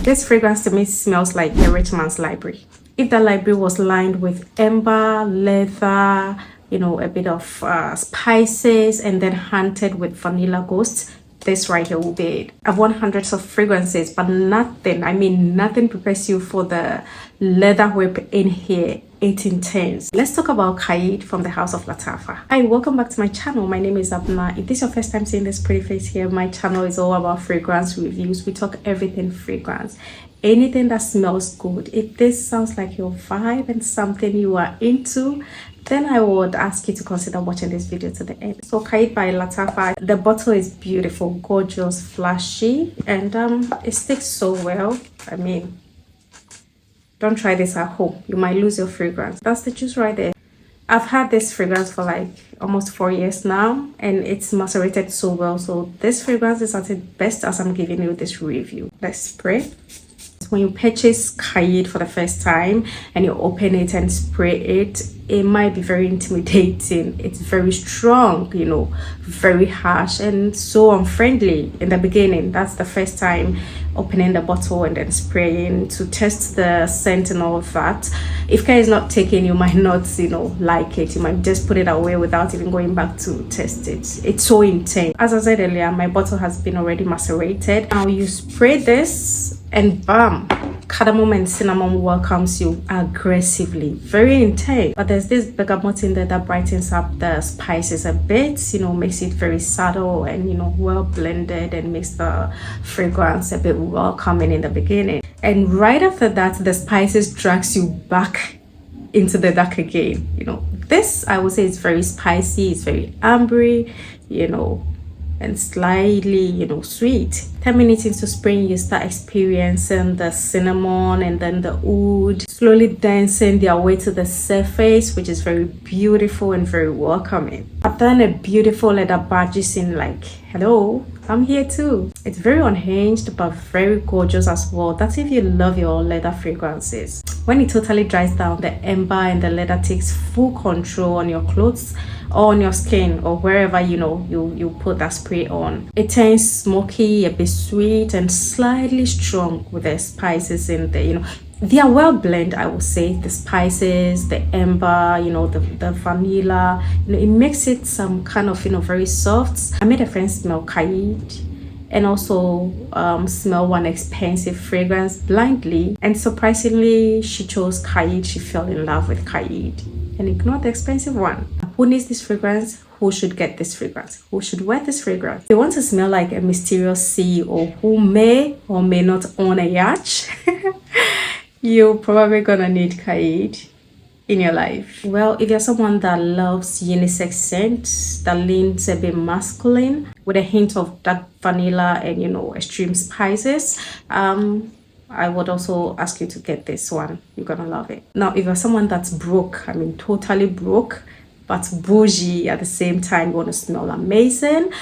This fragrance to me smells like a rich man's library. If the library was lined with amber, leather, you know, a bit of spices, and then hunted with vanilla ghosts, this right here will be it. I've won hundreds of fragrances, but nothing, I mean nothing prepares you for the leather whip in here. 1810s. Let's talk about Qaa'ed from the house of Lattafa. Hi, welcome back to my channel. My name is Abna. If this is your first time seeing this pretty face here, my channel is all about fragrance reviews. We talk everything fragrance, anything that smells good. If this sounds like your vibe and something you are into, then I would ask you to consider watching this video to the end. So Qaa'ed by Lattafa, the bottle is beautiful, gorgeous, flashy, and it sticks so well. I mean, don't try this at home, you might lose your fragrance. That's the juice right there. I've had this fragrance for like almost 4 years now, and it's macerated so well. So this fragrance is at its best as I'm giving you this review. Let's spray. When you purchase Qaa'ed for the first time and you open it and spray it, it might be very intimidating. It's very strong, you know, very harsh and so unfriendly in the beginning. That's the first time opening the bottle and then spraying to test the scent and all of that. If care is not taken, you might not, you know, like it. You might just put it away without even going back to test it. It's so intense. As I said earlier, my bottle has been already macerated. Now you spray this and bam, cardamom and cinnamon welcomes you aggressively, very intense. But there's this bergamot in there that brightens up the spices a bit, you know, makes it very subtle and, you know, well blended, and makes the fragrance a bit welcoming in the beginning. And right after that, the spices drags you back into the dark again. You know, this I would say is very spicy, it's very ambery, you know, and slightly, you know, sweet. 10 minutes into spring, you start experiencing the cinnamon and then the oud slowly dancing their way to the surface, which is very beautiful and very welcoming. But then a beautiful leather badges in like, hello, I'm here too. It's very unhinged but very gorgeous as well. That's if you love your leather fragrances. When it totally dries down, the amber and the leather takes full control on your clothes or on your skin or wherever, you know, you put that spray on. It turns smoky, a bit sweet and slightly strong with the spices in there. You know, they are well blended, I would say. The spices, the amber, you know, the vanilla, you know, it makes it some kind of, you know, very soft. I made a friend smell Qaa'ed and also smell one expensive fragrance blindly, and surprisingly she chose Qaa'ed. She fell in love with Qaa'ed and ignored the expensive one. Who needs this fragrance? Who should get this fragrance? Who should wear this fragrance? They want to smell like a mysterious CEO who may or may not own a yacht. You're probably gonna need Qaa'ed in your life. Well, if you're someone that loves unisex scent that leans a bit masculine with a hint of dark vanilla and, you know, extreme spices, I would also ask you to get this one. You're gonna love it. Now, if you're someone that's broke, I mean totally broke, but bougie at the same time, you want to smell amazing,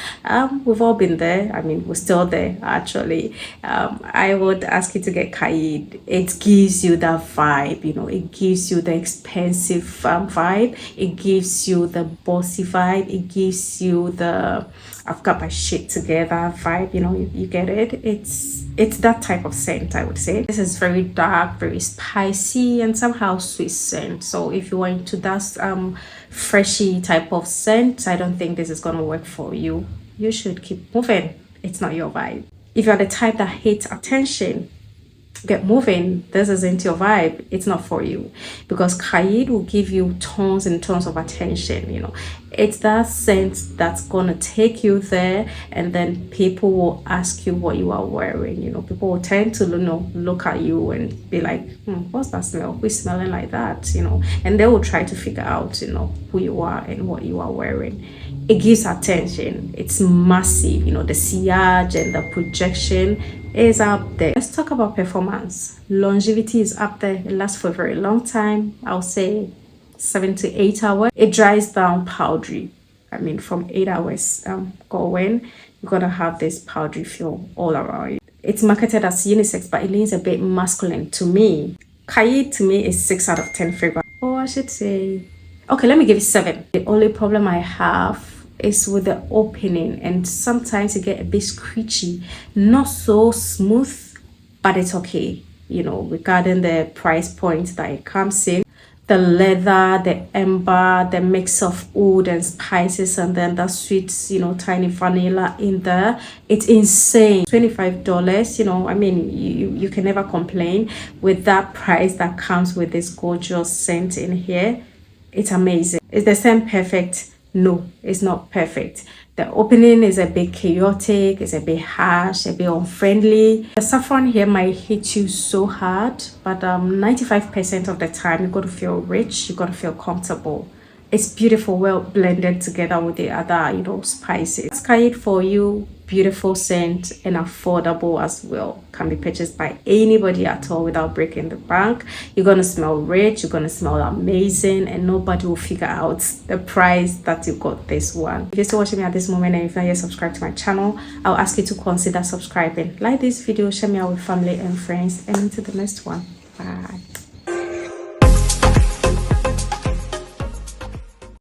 we've all been there. I mean, we're still there actually. I would ask you to get Qaa'ed. It gives you that vibe, you know, it gives you the expensive vibe, it gives you the bossy vibe, it gives you the I've got my shit together vibe, you know, you get it. It's that type of scent, I would say. This is very dark, very spicy and somehow sweet scent. So if you are into that freshy type of scent, I don't think this is gonna work for you. You should keep moving. It's not your vibe. If you're the type that hates attention, get moving. This isn't your vibe. It's not for you, because Qaa'ed will give you tons and tons of attention. You know, it's that scent that's gonna take you there, and then people will ask you what you are wearing. You know, people will tend to, you know, look at you and be like, what's that smell? Who's smelling like that? You know, and they will try to figure out, you know, who you are and what you are wearing. It gives attention. It's massive. You know, the sillage and the projection is up there. Let's talk about performance. Longevity is up there. It lasts for a very long time. I'll say 7 to 8 hours. It dries down powdery. I mean, from 8 hours going, you're gonna have this powdery feel all around you. It's marketed as unisex, but it leans a bit masculine to me. Qaa'ed to me is 6 out of 10 fragrance. Or I should say, okay, let me give it 7. The only problem I have is with the opening, and sometimes you get a bit screechy, not so smooth but it's okay, you know, regarding the price point that it comes in. The leather, the amber, the mix of oud and spices, and then the sweet, you know, tiny vanilla in there. It's insane. $25, you know, I mean, you can never complain with that price that comes with this gorgeous scent in here. It's amazing. Is the scent perfect? No, it's not perfect. The opening is a bit chaotic, it's a bit harsh, a bit unfriendly. The saffron here might hit you so hard, but 95% of the time you got to feel rich, you got to feel comfortable. It's beautiful, well blended together with the other, you know, spices. It's Qaa'ed for you. Beautiful scent and affordable as well. Can be purchased by anybody at all without breaking the bank. You're gonna smell rich, you're gonna smell amazing, and nobody will figure out the price that you got this one. If you're still watching me at this moment and if you're not yet subscribed to my channel, I'll ask you to consider subscribing. Like this video, share me out with family and friends, and into the next one. Bye.